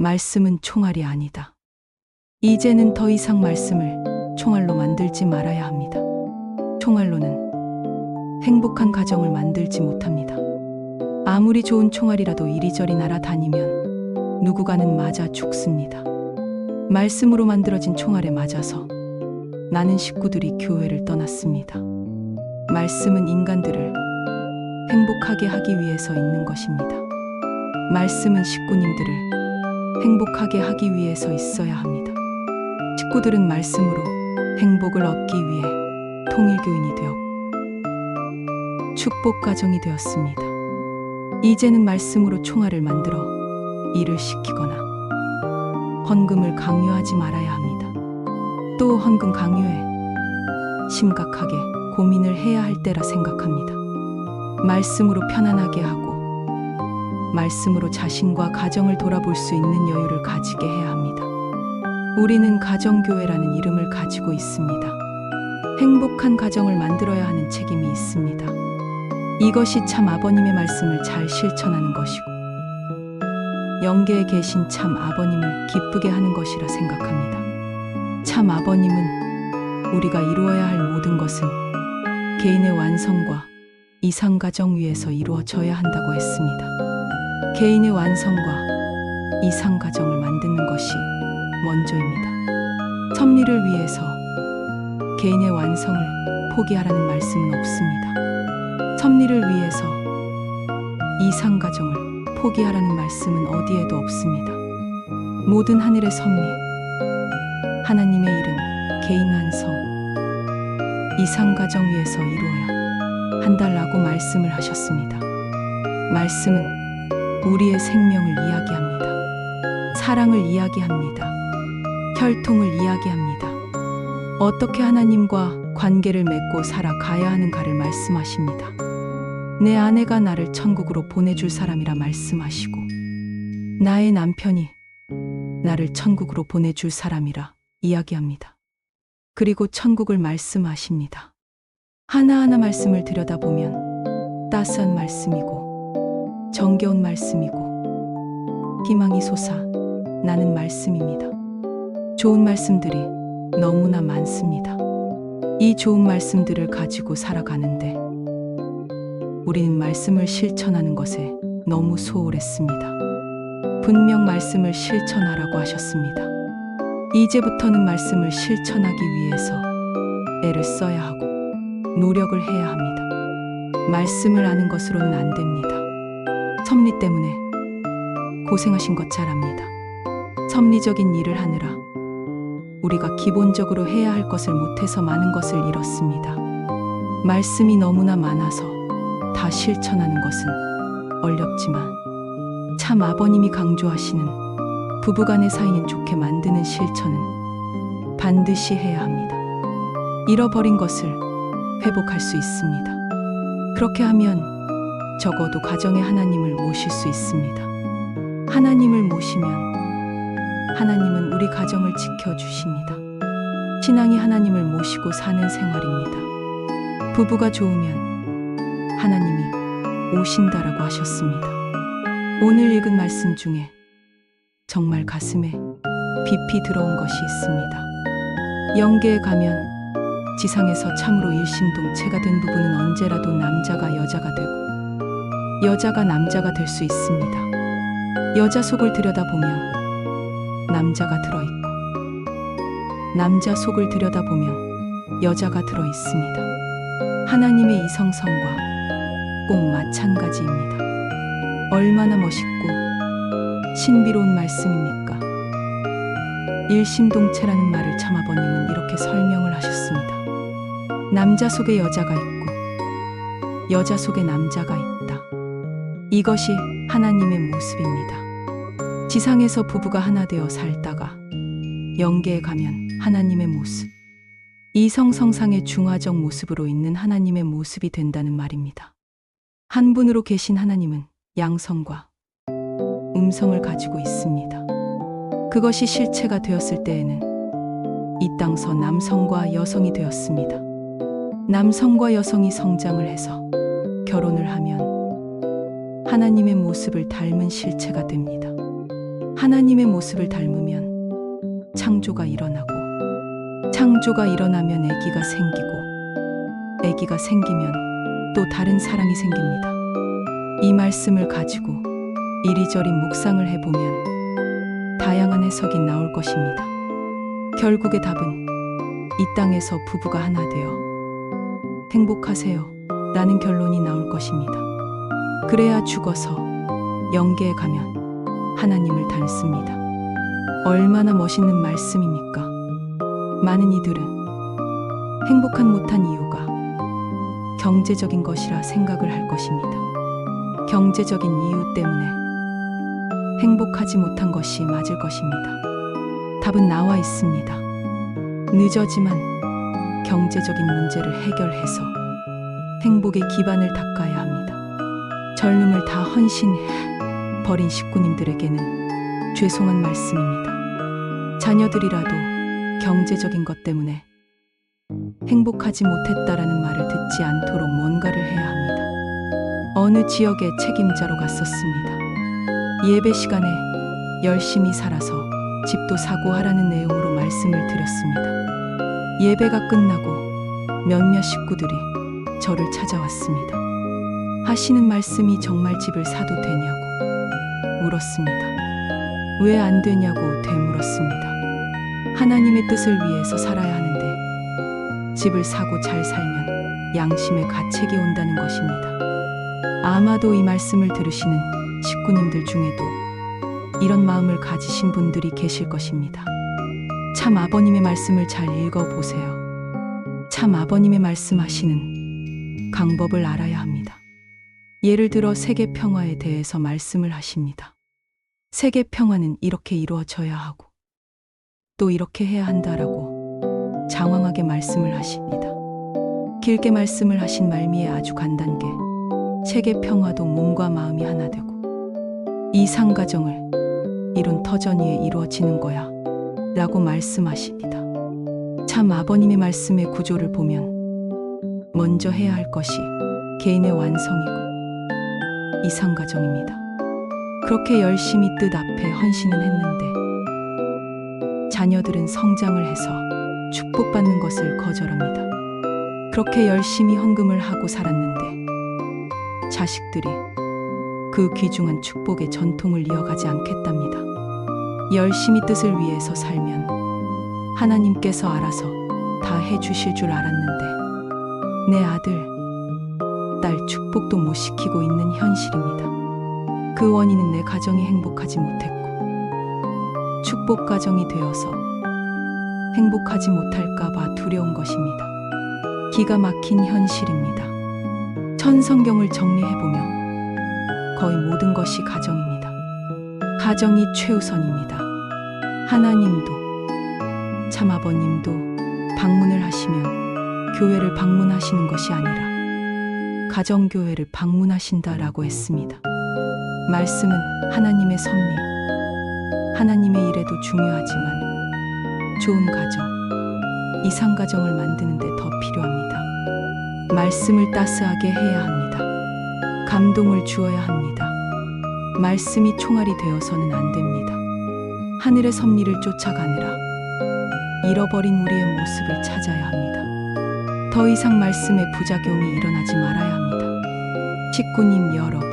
말씀은 총알이 아니다. 이제는 더 이상 말씀을 총알로 만들지 말아야 합니다. 총알로는 행복한 가정을 만들지 못합니다. 아무리 좋은 총알이라도 이리저리 날아다니면 누구가는 맞아 죽습니다. 말씀으로 만들어진 총알에 맞아서 나는 식구들이 교회를 떠났습니다. 말씀은 인간들을 행복하게 하기 위해서 있는 것입니다. 말씀은 식구님들을 행복하게 하기 위해서 있어야 합니다. 식구들은 말씀으로 행복을 얻기 위해 통일교인이 되었고 축복 가정이 되었습니다. 이제는 말씀으로 총알을 만들어 일을 시키거나 헌금을 강요하지 말아야 합니다. 또 헌금 강요에 심각하게 고민을 해야 할 때라 생각합니다. 말씀으로 편안하게 하고 말씀으로 자신과 가정을 돌아볼 수 있는 여유를 가지게 해야 합니다. 우리는 가정교회라는 이름을 가지고 있습니다. 행복한 가정을 만들어야 하는 책임이 있습니다. 이것이 참 아버님의 말씀을 잘 실천하는 것이고 영계에 계신 참 아버님을 기쁘게 하는 것이라 생각합니다. 참 아버님은 우리가 이루어야 할 모든 것은 개인의 완성과 이상가정 위에서 이루어져야 한다고 했습니다. 개인의 완성과 이상가정을 만드는 것이 먼저입니다. 섭리를 위해서 개인의 완성을 포기하라는 말씀은 없습니다. 섭리를 위해서 이상가정을 포기하라는 말씀은 어디에도 없습니다. 모든 하늘의 섭리, 하나님의 일은 개인 완성, 이상가정 위에서 이루어야 한다라고 말씀을 하셨습니다. 말씀은 우리의 생명을 이야기합니다. 사랑을 이야기합니다. 혈통을 이야기합니다. 어떻게 하나님과 관계를 맺고 살아가야 하는가를 말씀하십니다. 내 아내가 나를 천국으로 보내줄 사람이라 말씀하시고 나의 남편이 나를 천국으로 보내줄 사람이라 이야기합니다. 그리고 천국을 말씀하십니다. 하나하나 말씀을 들여다보면 따스한 말씀이고 정겨운 말씀이고 희망이 솟아나는 말씀입니다. 좋은 말씀들이 너무나 많습니다. 이 좋은 말씀들을 가지고 살아가는데 우리는 말씀을 실천하는 것에 너무 소홀했습니다. 분명 말씀을 실천하라고 하셨습니다. 이제부터는 말씀을 실천하기 위해서 애를 써야 하고 노력을 해야 합니다. 말씀을 아는 것으로는 안 됩니다. 섭리 때문에 고생하신 것 잘 압니다. 섭리적인 일을 하느라 우리가 기본적으로 해야 할 것을 못해서 많은 것을 잃었습니다. 말씀이 너무나 많아서 다 실천하는 것은 어렵지만 참 아버님이 강조하시는 부부간의 사이는 좋게 만드는 실천은 반드시 해야 합니다. 잃어버린 것을 회복할 수 있습니다. 그렇게 하면 적어도 가정에 하나님을 모실 수 있습니다. 하나님을 모시면 하나님은 우리 가정을 지켜주십니다. 신앙이 하나님을 모시고 사는 생활입니다. 부부가 좋으면 하나님이 오신다라고 하셨습니다. 오늘 읽은 말씀 중에 정말 가슴에 깊이 들어온 것이 있습니다. 영계에 가면 지상에서 참으로 일심동체가 된 부부는 언제라도 남자가 여자가 되고 여자가 남자가 될 수 있습니다. 여자 속을 들여다보면 남자가 들어있고 남자 속을 들여다보면 여자가 들어있습니다. 하나님의 이성성과 꼭 마찬가지입니다. 얼마나 멋있고 신비로운 말씀입니까? 일심동체라는 말을 참 아버님은 이렇게 설명을 하셨습니다. 남자 속에 여자가 있고 여자 속에 남자가 있다. 이것이 하나님의 모습입니다. 지상에서 부부가 하나 되어 살다가 영계에 가면 하나님의 모습, 이성성상의 중화적 모습으로 있는 하나님의 모습이 된다는 말입니다. 한 분으로 계신 하나님은 양성과 음성을 가지고 있습니다. 그것이 실체가 되었을 때에는 이 땅서 남성과 여성이 되었습니다. 남성과 여성이 성장을 해서 결혼을 하면 하나님의 모습을 닮은 실체가 됩니다. 하나님의 모습을 닮으면 창조가 일어나고, 창조가 일어나면 아기가 생기고, 아기가 생기면 또 다른 사랑이 생깁니다. 이 말씀을 가지고 이리저리 묵상을 해보면 다양한 해석이 나올 것입니다. 결국의 답은 이 땅에서 부부가 하나 되어 행복하세요 라는 결론이 나올 것입니다. 그래야 죽어서 영계에 가면 하나님을 닮습니다. 얼마나 멋있는 말씀입니까? 많은 이들은 행복한 못한 이유가 경제적인 것이라 생각을 할 것입니다. 경제적인 이유 때문에 행복하지 못한 것이 맞을 것입니다. 답은 나와 있습니다. 늦어지만 경제적인 문제를 해결해서 행복의 기반을 닦아야 합니다. 젊음을 다 헌신해 버린 식구님들에게는 죄송한 말씀입니다. 자녀들이라도 경제적인 것 때문에 행복하지 못했다라는 말을 듣지 않도록 뭔가를 해야 합니다. 어느 지역의 책임자로 갔었습니다. 예배 시간에 열심히 살아서 집도 사고 하라는 내용으로 말씀을 드렸습니다. 예배가 끝나고 몇몇 식구들이 저를 찾아왔습니다. 하시는 말씀이 정말 집을 사도 되냐고 물었습니다. 왜 안 되냐고 되물었습니다. 하나님의 뜻을 위해서 살아야 하는데 집을 사고 잘 살면 양심의 가책이 온다는 것입니다. 아마도 이 말씀을 들으시는 식구님들 중에도 이런 마음을 가지신 분들이 계실 것입니다. 참 아버님의 말씀을 잘 읽어보세요. 참 아버님의 말씀하시는 방법을 알아야 합니다. 예를 들어 세계 평화에 대해서 말씀을 하십니다. 세계 평화는 이렇게 이루어져야 하고 또 이렇게 해야 한다라고 장황하게 말씀을 하십니다. 길게 말씀을 하신 말미에 아주 간단하게 세계 평화도 몸과 마음이 하나 되고 이 상가정을 이룬 터전 위에 이루어지는 거야 라고 말씀하십니다. 참 아버님의 말씀의 구조를 보면 먼저 해야 할 것이 개인의 완성이고 이 상가정입니다. 그렇게 열심히 뜻 앞에 헌신은 했는데 자녀들은 성장을 해서 축복받는 것을 거절합니다. 그렇게 열심히 헌금을 하고 살았는데 자식들이 그 귀중한 축복의 전통을 이어가지 않겠답니다. 열심히 뜻을 위해서 살면 하나님께서 알아서 다 해주실 줄 알았는데 내 아들, 딸 축복도 못 시키고 있는 현실입니다. 그 원인은 내 가정이 행복하지 못했고 축복 가정이 되어서 행복하지 못할까봐 두려운 것입니다. 기가 막힌 현실입니다. 천성경을 정리해보면 거의 모든 것이 가정입니다. 가정이 최우선입니다. 하나님도 참아버님도 방문을 하시면 교회를 방문하시는 것이 아니라 가정교회를 방문하신다라고 했습니다. 말씀은 하나님의 섭리, 하나님의 일에도 중요하지만 좋은 가정, 이상가정을 만드는 데 더 필요합니다. 말씀을 따스하게 해야 합니다. 감동을 주어야 합니다. 말씀이 총알이 되어서는 안 됩니다. 하늘의 섭리를 쫓아가느라 잃어버린 우리의 모습을 찾아야 합니다. 더 이상 말씀의 부작용이 일어나지 말아야 합니다. 식구님 여러분,